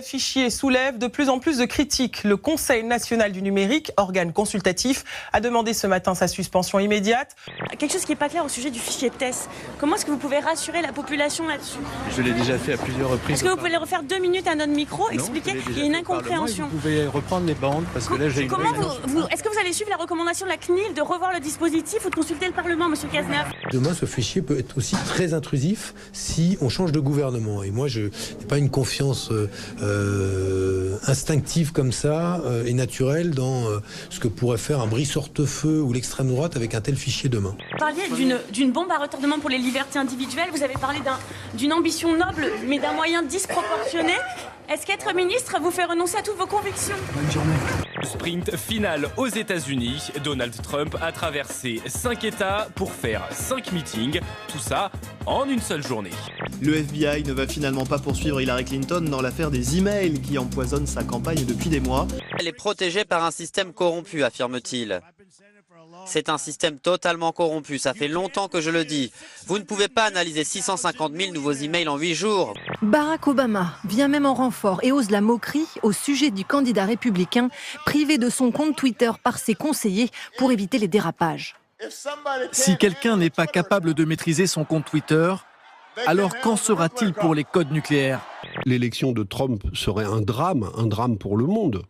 fichiers soulève de plus en plus de critiques. Le Conseil national du numérique, organe consultatif, a demandé ce matin sa suspension immédiate. Quelque chose qui n'est pas clair au sujet du fichier TES. Comment est-ce que vous pouvez rassurer la population là-dessus? Je l'ai déjà fait à plusieurs reprises. Est-ce que vous pouvez le refaire 2 minutes à notre micro, expliquer qu'il y a une incompréhension? Vous pouvez reprendre les bandes parce que là j'ai une... Est-ce que vous allez suivre la recommandation de la CNIL de revoir le dispositif ou de consulter le Parlement, monsieur Cazeneuve? Demain, ce fichier peut être aussi très intrusif si on change de gouvernement. Et moi, je n'ai pas une confiance instinctive comme ça et naturelle dans ce que pourrait faire un Brice-Hortefeux ou l'extrême droite avec un tel fichier demain. Vous parliez d'une bombe à retardement pour les libertés individuelles. Vous avez parlé d'une ambition noble, mais d'un moyen disproportionné. Est-ce qu'être ministre vous fait renoncer à toutes vos convictions? Bonne journée. Sprint final aux États-Unis. Donald Trump a traversé 5 États pour faire 5 meetings. Tout ça en une seule journée. Le FBI ne va finalement pas poursuivre Hillary Clinton dans l'affaire des emails qui empoisonnent sa campagne depuis des mois. Elle est protégée par un système corrompu, affirme-t-il. C'est un système totalement corrompu, ça fait longtemps que je le dis. Vous ne pouvez pas analyser 650 000 nouveaux emails en 8 jours. Barack Obama vient même en renfort et ose la moquerie au sujet du candidat républicain privé de son compte Twitter par ses conseillers pour éviter les dérapages. Si quelqu'un n'est pas capable de maîtriser son compte Twitter, alors qu'en sera-t-il pour les codes nucléaires? L'élection de Trump serait un drame pour le monde.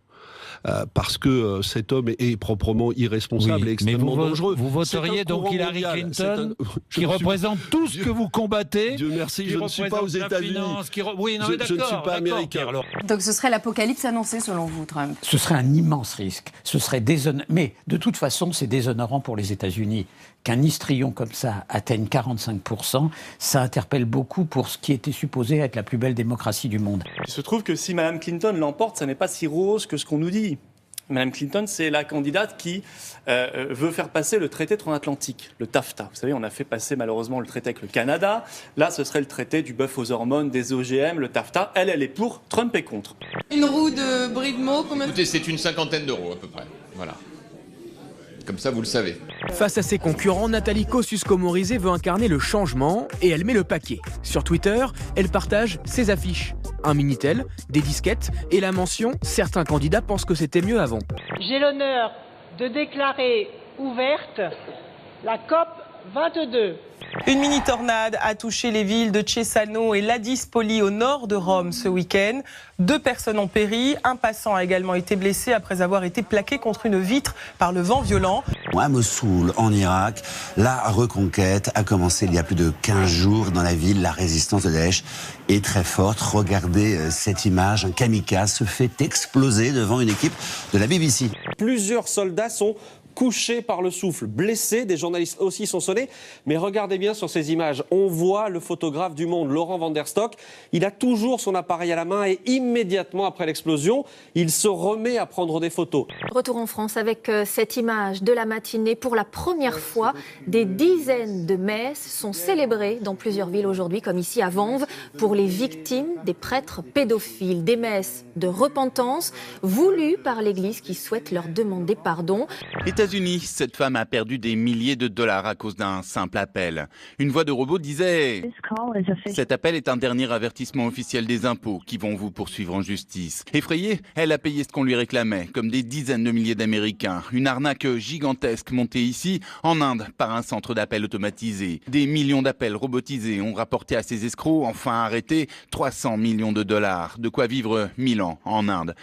Parce que cet homme est proprement irresponsable et extrêmement dangereux. Vous voteriez donc Hillary Clinton, qui représente tout ce que vous combattez. Dieu merci, je ne suis pas aux États-Unis. Je ne suis pas américain. Donc ce serait l'apocalypse annoncée selon vous, Trump? Ce serait un immense risque. Ce serait déshonorant. Mais de toute façon, c'est déshonorant pour les États-Unis. Qu'un histrion comme ça atteigne 45%, ça interpelle beaucoup pour ce qui était supposé être la plus belle démocratie du monde. Il se trouve que si Mme Clinton l'emporte, ça n'est pas si rose que ce qu'on nous dit. Mme Clinton, c'est la candidate qui veut faire passer le traité transatlantique, le TAFTA. Vous savez, on a fait passer malheureusement le traité avec le Canada. Là, ce serait le traité du bœuf aux hormones, des OGM, le TAFTA. Elle est pour, Trump est contre. Une roue de brie de mots, combien? Écoutez, c'est une 50aine d'euros à peu près. Voilà. Comme ça, vous le savez. Face à ses concurrents, Nathalie Kosciusko-Morizet veut incarner le changement et elle met le paquet. Sur Twitter, elle partage ses affiches. Un Minitel, des disquettes et la mention « Certains candidats pensent que c'était mieux avant ». J'ai l'honneur de déclarer ouverte la COP 22. Une mini-tornade a touché les villes de Cesano et Ladispoli au nord de Rome ce week-end. 2 personnes ont péri. Un passant a également été blessé après avoir été plaqué contre une vitre par le vent violent. À Mossoul, en Irak, la reconquête a commencé il y a plus de 15 jours dans la ville. La résistance de Daesh est très forte. Regardez cette image. Un kamikaze se fait exploser devant une équipe de la BBC. Plusieurs soldats sont couchés par le souffle, blessés, des journalistes aussi sont sonnés. Mais regardez bien sur ces images, on voit le photographe du Monde, Laurent Van der Stock. Il a toujours son appareil à la main et immédiatement après l'explosion, il se remet à prendre des photos. Retour en France avec cette image de la matinée. Pour la première fois, des dizaines de messes sont célébrées dans plusieurs villes aujourd'hui, comme ici à Vanves, pour les victimes des prêtres pédophiles. Des messes de repentance voulues par l'Église qui souhaite leur demander pardon. États-Unis, cette femme a perdu des milliers de dollars à cause d'un simple appel. Une voix de robot disait « Cet appel est un dernier avertissement officiel des impôts qui vont vous poursuivre en justice. » Effrayée, elle a payé ce qu'on lui réclamait, comme des dizaines de milliers d'Américains. Une arnaque gigantesque montée ici, en Inde, par un centre d'appel automatisé. Des millions d'appels robotisés ont rapporté à ces escrocs, enfin arrêtés, 300 millions de dollars. De quoi vivre 1000 ans en Inde.